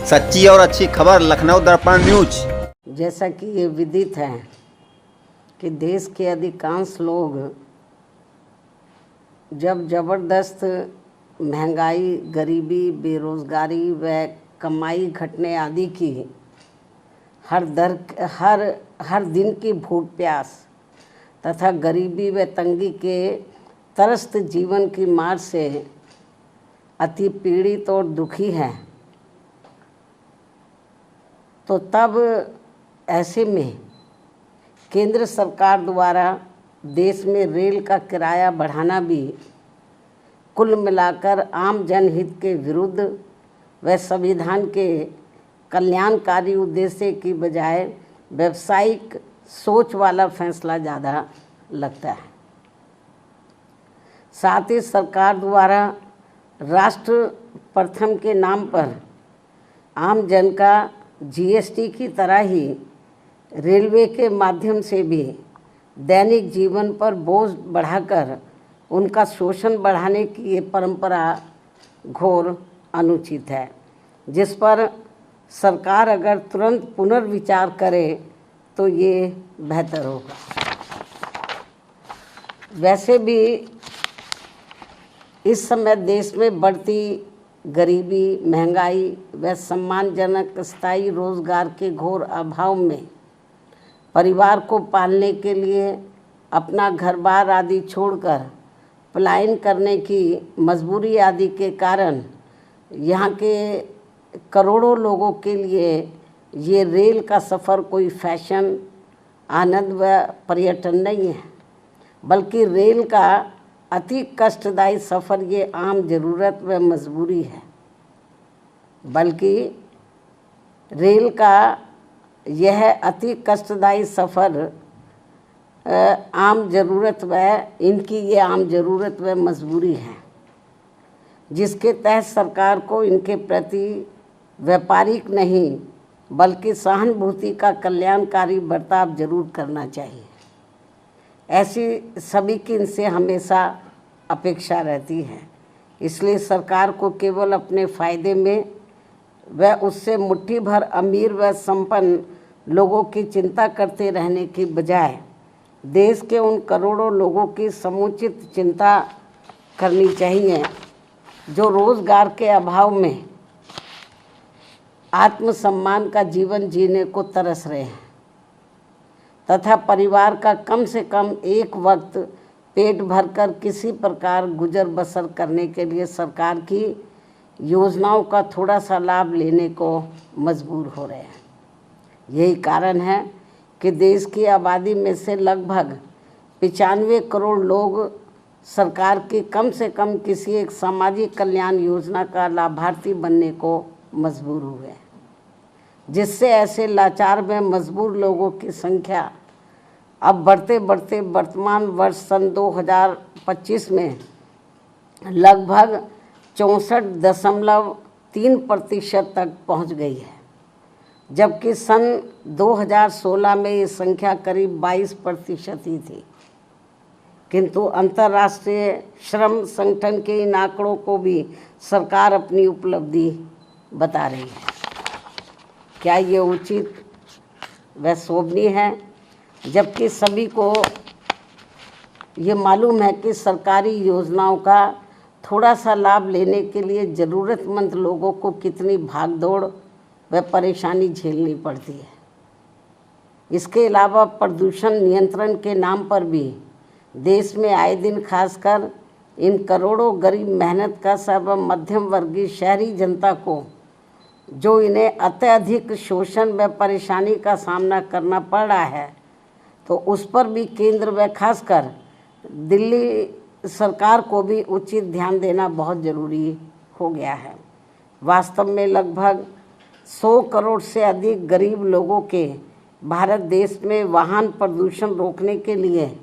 सच्ची और अच्छी खबर लखनऊ दर्पण न्यूज। जैसा कि ये विदित है कि देश के अधिकांश लोग जब ज़बरदस्त महंगाई, गरीबी, बेरोज़गारी व कमाई घटने आदि की हर दिन की भूख प्यास तथा गरीबी व तंगी के त्रस्त जीवन की मार से अति पीड़ित और दुखी हैं, तो तब ऐसे में केंद्र सरकार द्वारा देश में रेल का किराया बढ़ाना भी कुल मिलाकर आम जनहित के विरुद्ध व संविधान के कल्याणकारी उद्देश्य की बजाय व्यावसायिक सोच वाला फैसला ज़्यादा लगता है। साथ ही सरकार द्वारा राष्ट्र प्रथम के नाम पर आम जन का जीएसटी की तरह ही रेलवे के माध्यम से भी दैनिक जीवन पर बोझ बढ़ाकर उनका शोषण बढ़ाने की ये परंपरा घोर अनुचित है, जिस पर सरकार अगर तुरंत पुनर्विचार करे तो ये बेहतर होगा। वैसे भी इस समय देश में बढ़ती गरीबी, महंगाई व सम्मानजनक स्थायी रोजगार के घोर अभाव में परिवार को पालने के लिए अपना घर-बार आदि छोड़कर पलायन करने की मजबूरी आदि के कारण यहाँ के करोड़ों लोगों के लिए ये रेल का सफ़र कोई फैशन, आनंद व पर्यटन नहीं है, बल्कि रेल का अति कष्टदायी सफ़र ये आम ज़रूरत व मजबूरी है। बल्कि रेल का यह अति कष्टदायी सफ़र आम ज़रूरत व ये आम ज़रूरत व मजबूरी है, जिसके तहत सरकार को इनके प्रति व्यापारिक नहीं बल्कि सहानुभूति का कल्याणकारी बर्ताव जरूर करना चाहिए। ऐसी सभी की इनसे हमेशा अपेक्षा रहती है। इसलिए सरकार को केवल अपने फ़ायदे में व उससे मुट्ठी भर अमीर व संपन्न लोगों की चिंता करते रहने की बजाय देश के उन करोड़ों लोगों की समुचित चिंता करनी चाहिए जो रोज़गार के अभाव में आत्मसम्मान का जीवन जीने को तरस रहे हैं तथा परिवार का कम से कम एक वक्त पेट भरकर किसी प्रकार गुजर बसर करने के लिए सरकार की योजनाओं का थोड़ा सा लाभ लेने को मजबूर हो रहे हैं। यही कारण है कि देश की आबादी में से लगभग 95 करोड़ लोग सरकार की कम से कम किसी एक सामाजिक कल्याण योजना का लाभार्थी बनने को मजबूर हुए, जिससे ऐसे लाचार व मजबूर लोगों की संख्या अब बढ़ते बढ़ते वर्तमान वर्ष सन 2025 में लगभग 64.3% तक पहुंच गई है, जबकि सन 2016 में ये संख्या करीब 22% ही थी। किंतु अंतर्राष्ट्रीय श्रम संगठन के इन आंकड़ों को भी सरकार अपनी उपलब्धि बता रही है। क्या ये उचित व शोभनीय है? जबकि सभी को ये मालूम है कि सरकारी योजनाओं का थोड़ा सा लाभ लेने के लिए ज़रूरतमंद लोगों को कितनी भागदौड़ व परेशानी झेलनी पड़ती है। इसके अलावा प्रदूषण नियंत्रण के नाम पर भी देश में आए दिन खासकर इन करोड़ों गरीब मेहनत का सब मध्यम वर्गीय शहरी जनता को जो इन्हें अत्यधिक शोषण व परेशानी का सामना करना पड़ रहा है, तो उस पर भी केंद्र व खासकर दिल्ली सरकार को भी उचित ध्यान देना बहुत ज़रूरी हो गया है। वास्तव में लगभग 100 करोड़ से अधिक गरीब लोगों के भारत देश में वाहन प्रदूषण रोकने के लिए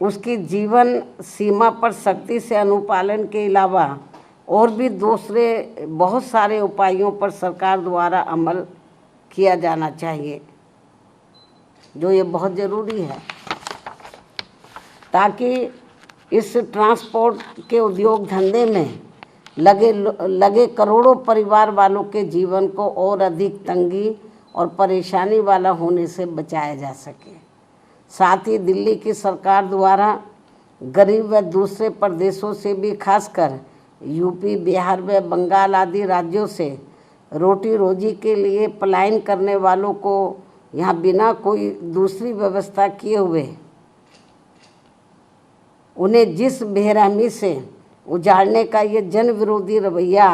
उसकी जीवन सीमा पर सख्ती से अनुपालन के अलावा और भी दूसरे बहुत सारे उपायों पर सरकार द्वारा अमल किया जाना चाहिए, जो ये बहुत ज़रूरी है, ताकि इस ट्रांसपोर्ट के उद्योग धंधे में लगे करोड़ों परिवार वालों के जीवन को और अधिक तंगी और परेशानी वाला होने से बचाया जा सके। साथ ही दिल्ली की सरकार द्वारा गरीब व दूसरे प्रदेशों से भी, खासकर यूपी, बिहार व बंगाल आदि राज्यों से रोटी रोजी के लिए पलायन करने वालों को यहाँ बिना कोई दूसरी व्यवस्था किए हुए उन्हें जिस बेरहमी से उजाड़ने का ये जन विरोधी रवैया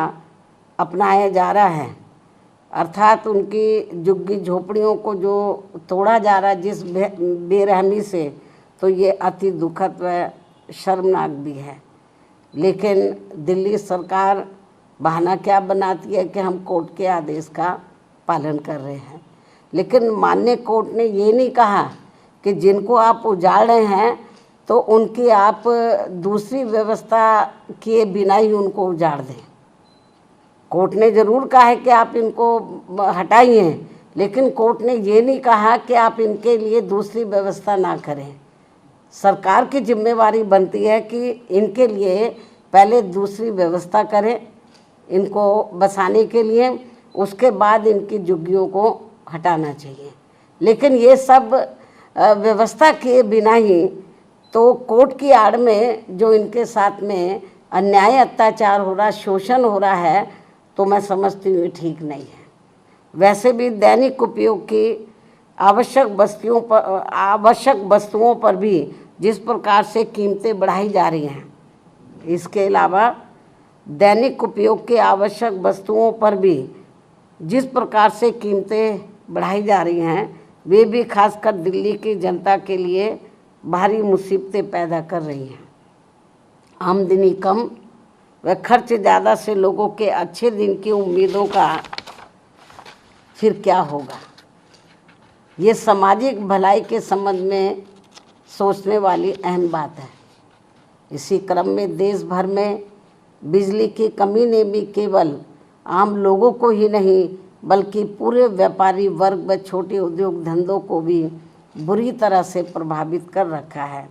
अपनाया जा रहा है, अर्थात उनकी झुग्गी झोपड़ियों को जो तोड़ा जा रहा है जिस बेरहमी से, तो ये अति दुखद व शर्मनाक भी है। लेकिन दिल्ली सरकार बहाना क्या बनाती है कि हम कोर्ट के आदेश का पालन कर रहे हैं, लेकिन माननीय कोर्ट ने ये नहीं कहा कि जिनको आप उजाड़ रहे हैं तो उनकी आप दूसरी व्यवस्था किए बिना ही उनको उजाड़ दें। कोर्ट ने ज़रूर कहा है कि आप इनको हटाइए, लेकिन कोर्ट ने ये नहीं कहा कि आप इनके लिए दूसरी व्यवस्था ना करें। सरकार की जिम्मेवारी बनती है कि इनके लिए पहले दूसरी व्यवस्था करें इनको बसाने के लिए, उसके बाद इनकी झुग्गियों को हटाना चाहिए। लेकिन ये सब व्यवस्था किए बिना ही तो कोर्ट की आड़ में जो इनके साथ में अन्याय अत्याचार हो रहा, शोषण हो रहा है, तो मैं समझती हूँ ठीक नहीं है। वैसे भी दैनिक उपयोग की आवश्यक वस्तुओं पर भी जिस प्रकार से कीमतें बढ़ाई जा रही हैं, इसके अलावा दैनिक उपयोग के आवश्यक वस्तुओं पर भी जिस प्रकार से कीमतें बढ़ाई जा रही हैं, वे भी खासकर दिल्ली की जनता के लिए भारी मुसीबतें पैदा कर रही हैं। आमदनी कम व खर्च ज़्यादा से लोगों के अच्छे दिन की उम्मीदों का फिर क्या होगा, ये सामाजिक भलाई के संबंध में सोचने वाली अहम बात है। इसी क्रम में देश भर में बिजली की कमी ने भी केवल आम लोगों को ही नहीं बल्कि पूरे व्यापारी वर्ग व छोटे उद्योग धंधों को भी बुरी तरह से प्रभावित कर रखा है।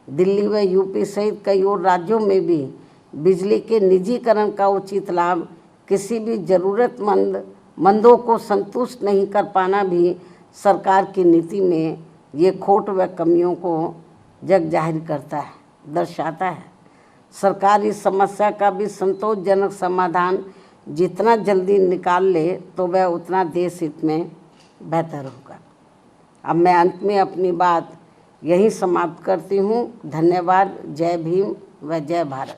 दिल्ली व यूपी सहित कई और राज्यों में भी बिजली के निजीकरण का उचित लाभ किसी भी ज़रूरतमंदों को संतुष्ट नहीं कर पाना भी सरकार की नीति में ये खोट व कमियों को जग जाहिर करता है, दर्शाता है। सरकार इस समस्या का भी संतोषजनक समाधान जितना जल्दी निकाल ले तो वह उतना देश हित में बेहतर होगा। अब मैं अंत में अपनी बात यहीं समाप्त करती हूँ। धन्यवाद। जय भीम व जय भारत।